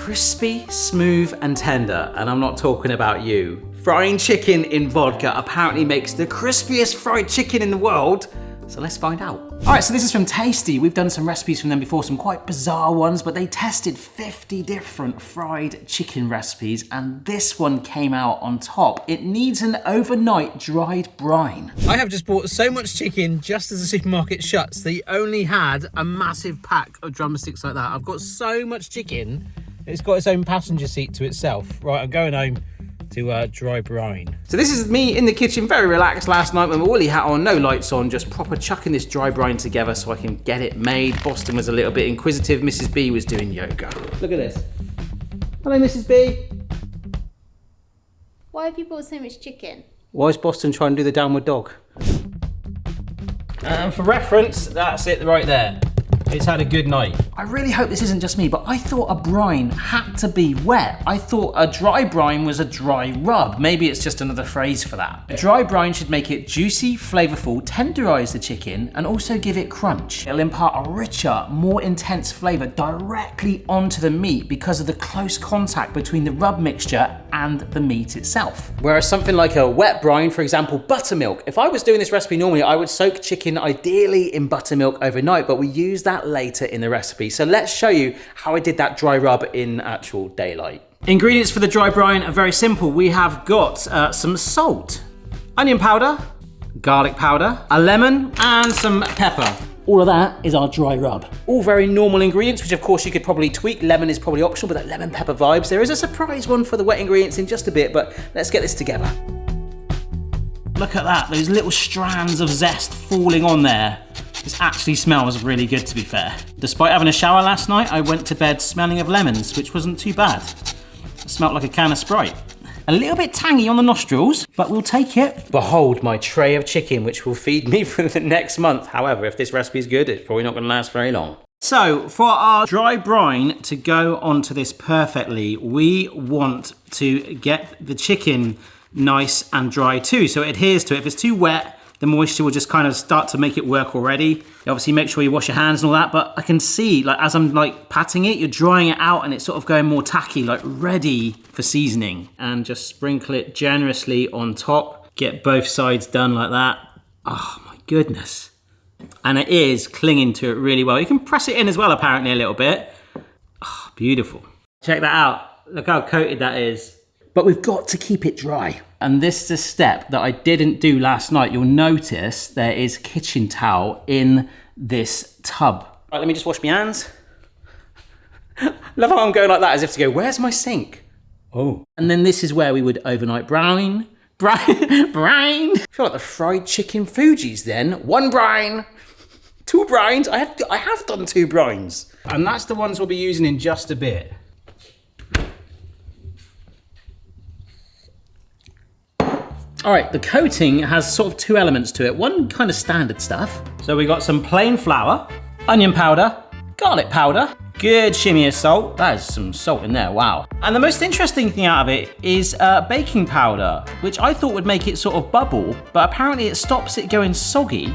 crispy, smooth, and tender. And I'm not talking about you. Frying chicken in vodka apparently makes the crispiest fried chicken in the world. So let's find out. All right, so this is from Tasty. We've done some recipes from them before, some quite bizarre ones, but they tested 50 different fried chicken recipes, and this one came out on top. It needs an overnight dried brine. I have just bought so much chicken just as the supermarket shuts. They only had a massive pack of drumsticks like that. I've got so much chicken, it's got its own passenger seat to itself. Right, I'm going home to dry brine. So this is me in the kitchen, very relaxed last night with my woolly hat on, no lights on, just proper chucking this dry brine together so I can get it made. Boston was a little bit inquisitive. Mrs. B was doing yoga. Look at this. Hello, Mrs. B. Why have you bought so much chicken? Why is Boston trying to do the downward dog? And for reference, that's it right there. It's had a good night. I really hope this isn't just me, but I thought a brine had to be wet. I thought a dry brine was a dry rub. Maybe it's just another phrase for that. A dry brine should make it juicy, flavorful, tenderize the chicken, and also give it crunch. It'll impart a richer, more intense flavor directly onto the meat because of the close contact between the rub mixture and the meat itself. Whereas something like a wet brine, for example, buttermilk. If I was doing this recipe normally, I would soak chicken ideally in buttermilk overnight, but we use that later in the recipe. So let's show you how I did that dry rub in actual daylight. Ingredients for the dry brine are very simple. We have got some salt, onion powder, garlic powder, a lemon, and some pepper. All of that is our dry rub. All very normal ingredients, which of course you could probably tweak. Lemon is probably optional, but that lemon pepper vibes. There is a surprise one for the wet ingredients in just a bit, but let's get this together. Look at that, those little strands of zest falling on there. This actually smells really good, to be fair. Despite having a shower last night, I went to bed smelling of lemons, which wasn't too bad. It smelled like a can of Sprite. A little bit tangy on the nostrils, but we'll take it. Behold my tray of chicken, which will feed me for the next month. However, if this recipe is good, it's probably not gonna last very long. So for our dry brine to go onto this perfectly, we want to get the chicken nice and dry too, so it adheres to it. If it's too wet, the moisture will just kind of start to make it work already. You obviously make sure you wash your hands and all that, but I can see, like, as I'm like patting it, you're drying it out and it's sort of going more tacky, like ready for seasoning. And just sprinkle it generously on top. Get both sides done like that. Oh my goodness. And it is clinging to it really well. You can press it in as well, apparently, a little bit. Oh, beautiful. Check that out. Look how coated that is. But we've got to keep it dry. And this is a step that I didn't do last night. You'll notice there is kitchen towel in this tub. Right, let me just wash my hands. Love how I'm going like that as if to go, where's my sink? Oh. And then this is where we would overnight brine. I feel like the fried chicken Fugees then. 1 brine, 2 brines. I have done 2 brines. And that's the ones we'll be using in just a bit. All right, the coating has sort of 2 elements to it. One kind of standard stuff. So we got some plain flour, onion powder, garlic powder, good shimmy of salt. That is some salt in there, wow. And the most interesting thing out of it is baking powder, which I thought would make it sort of bubble, but apparently it stops it going soggy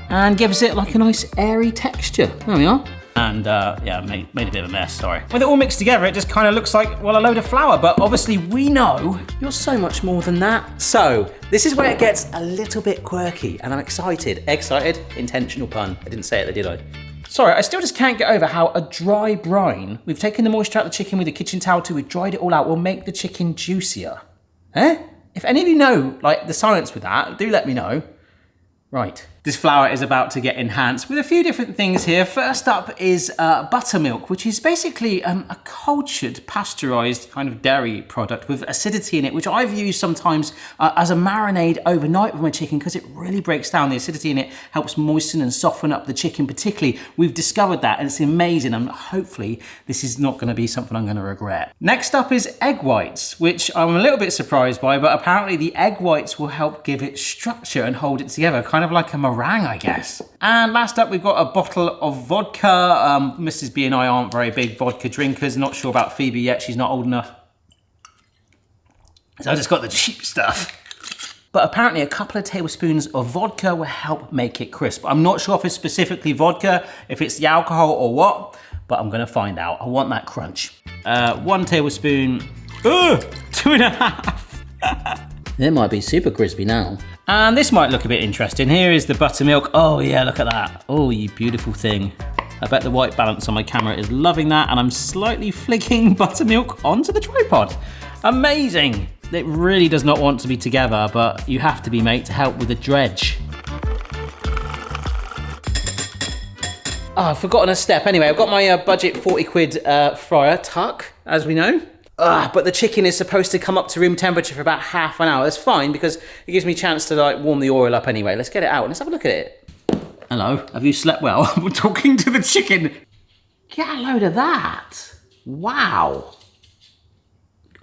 and gives it like a nice airy texture. There we are. And yeah, made a bit of a mess, sorry. With it all mixed together, it just kind of looks like, well, a load of flour, but obviously we know you're so much more than that. So this is where it gets a little bit quirky, and I'm excited. Excited, intentional pun. I didn't say it, did I? Sorry, I still just can't get over how a dry brine, we've taken the moisture out of the chicken with a kitchen towel too, we've dried it all out, will make the chicken juicier. Eh? If any of you know, like, the science with that, do let me know. Right. This flour is about to get enhanced with a few different things here. First up is buttermilk, which is basically a cultured, pasteurized kind of dairy product with acidity in it, which I've used sometimes as a marinade overnight with my chicken because it really breaks down. The acidity in it helps moisten and soften up the chicken particularly. We've discovered that and it's amazing, and hopefully this is not going to be something I'm going to regret. Next up is egg whites, which I'm a little bit surprised by, but apparently the egg whites will help give it structure and hold it together, kind of like a meringue, I guess. And last up, we've got a bottle of vodka. Mrs. B and I aren't very big vodka drinkers. Not sure about Phoebe yet. She's not old enough. So I just got the cheap stuff. But apparently a couple of tablespoons of vodka will help make it crisp. I'm not sure if it's specifically vodka, if it's the alcohol or what, but I'm gonna find out. I want that crunch. 1 tablespoon, 2.5. It might be super crispy now. And this might look a bit interesting. Here is the buttermilk. Oh yeah, look at that. Oh, you beautiful thing. I bet the white balance on my camera is loving that, and I'm slightly flicking buttermilk onto the tripod. Amazing. It really does not want to be together, but you have to be, mate, to help with the dredge. Oh, I've forgotten a step. Anyway, I've got my budget 40 quid fryer, tuck, as we know. But the chicken is supposed to come up to room temperature for about half an hour. That's fine, because it gives me a chance to like warm the oil up anyway. Let's get it out and let's have a look at it. Hello, have you slept well? I'm talking to the chicken. Get a load of that. Wow.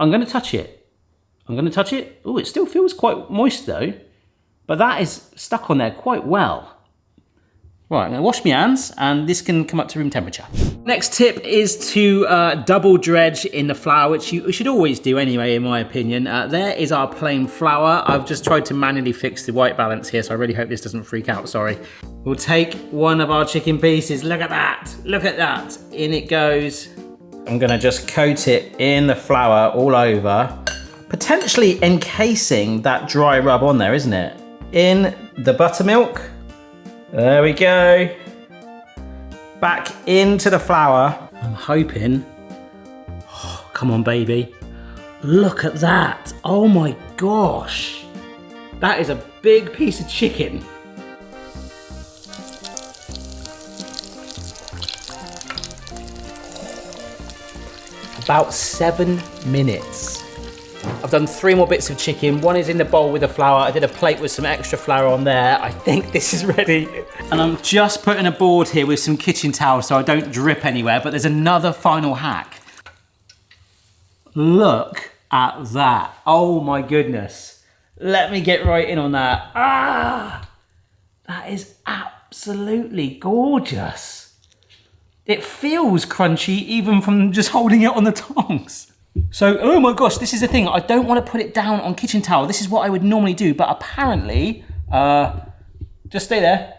I'm gonna touch it. Oh, it still feels quite moist though. But that is stuck on there quite well. Right, I'm gonna wash my hands and this can come up to room temperature. Next tip is to double dredge in the flour, which you should always do anyway, in my opinion. There is our plain flour. I've just tried to manually fix the white balance here, so I really hope this doesn't freak out, sorry. We'll take one of our chicken pieces, look at that, in it goes. I'm gonna just coat it in the flour all over, potentially encasing that dry rub on there, isn't it? In the buttermilk. There we go. Back into the flour. I'm hoping. Oh, come on, baby. Look at that. Oh my gosh. That is a big piece of chicken. About 7 minutes. I've done 3 more bits of chicken. One is in the bowl with the flour. I did a plate with some extra flour on there. I think this is ready. And I'm just putting a board here with some kitchen towels so I don't drip anywhere, but there's another final hack. Look at that. Oh my goodness. Let me get right in on that. Ah, that is absolutely gorgeous. It feels crunchy even from just holding it on the tongs. So, oh my gosh, this is the thing. I don't want to put it down on kitchen towel. This is what I would normally do, but apparently, just stay there.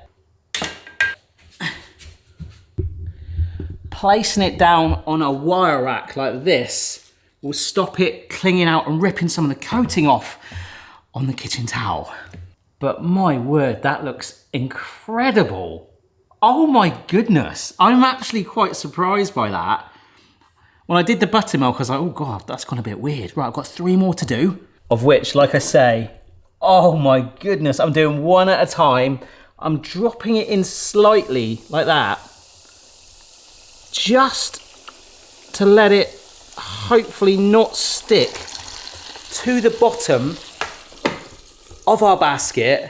Placing it down on a wire rack like this will stop it clinging out and ripping some of the coating off on the kitchen towel. But my word, that looks incredible. Oh my goodness. I'm actually quite surprised by that. When I did the buttermilk, I was like, oh God, that's gone a bit weird. Right, I've got 3 more to do. Of which, like I say, oh my goodness, I'm doing one at a time. I'm dropping it in slightly, like that. Just to let it hopefully not stick to the bottom of our basket.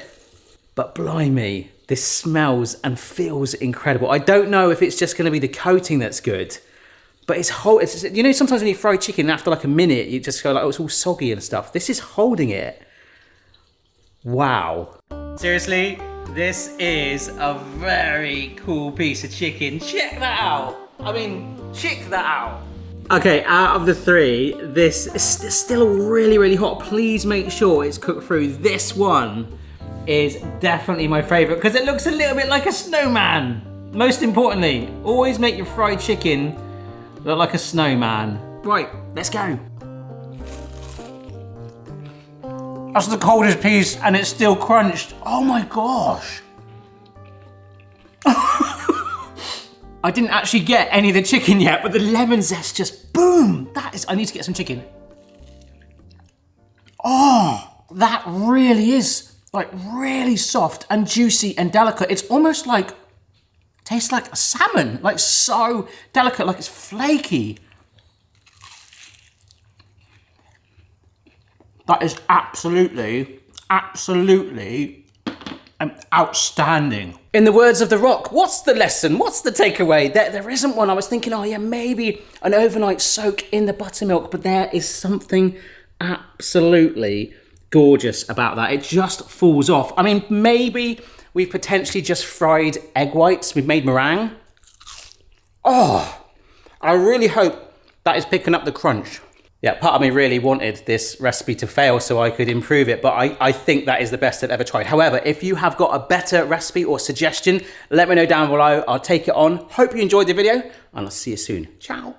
But blimey, this smells and feels incredible. I don't know if it's just gonna be the coating that's good. But it's you know, sometimes when you fry chicken, after like a minute, you just go like, oh, it's all soggy and stuff. This is holding it. Wow. Seriously, this is a very cool piece of chicken. Check that out. I mean, check that out. Okay, out of the 3, this is still really, really hot. Please make sure it's cooked through. This one is definitely my favorite because it looks a little bit like a snowman. Most importantly, always make your fried chicken look like a snowman. Right, let's go. That's the coldest piece and it's still crunched. Oh my gosh. I didn't actually get any of the chicken yet, but the lemon zest just boom. I need to get some chicken. Oh, that really is like really soft and juicy and delicate. It's almost like, tastes like a salmon, like so delicate, like it's flaky. That is absolutely outstanding. In the words of The Rock, what's the lesson? What's the takeaway? There isn't one. I was thinking, oh yeah, maybe an overnight soak in the buttermilk, but there is something absolutely gorgeous about that. It just falls off. I mean, maybe we've potentially just fried egg whites. We've made meringue. Oh, I really hope that is picking up the crunch. Yeah, part of me really wanted this recipe to fail so I could improve it, but I think that is the best I've ever tried. However, if you have got a better recipe or suggestion, let me know down below. I'll take it on. Hope you enjoyed the video, and I'll see you soon. Ciao.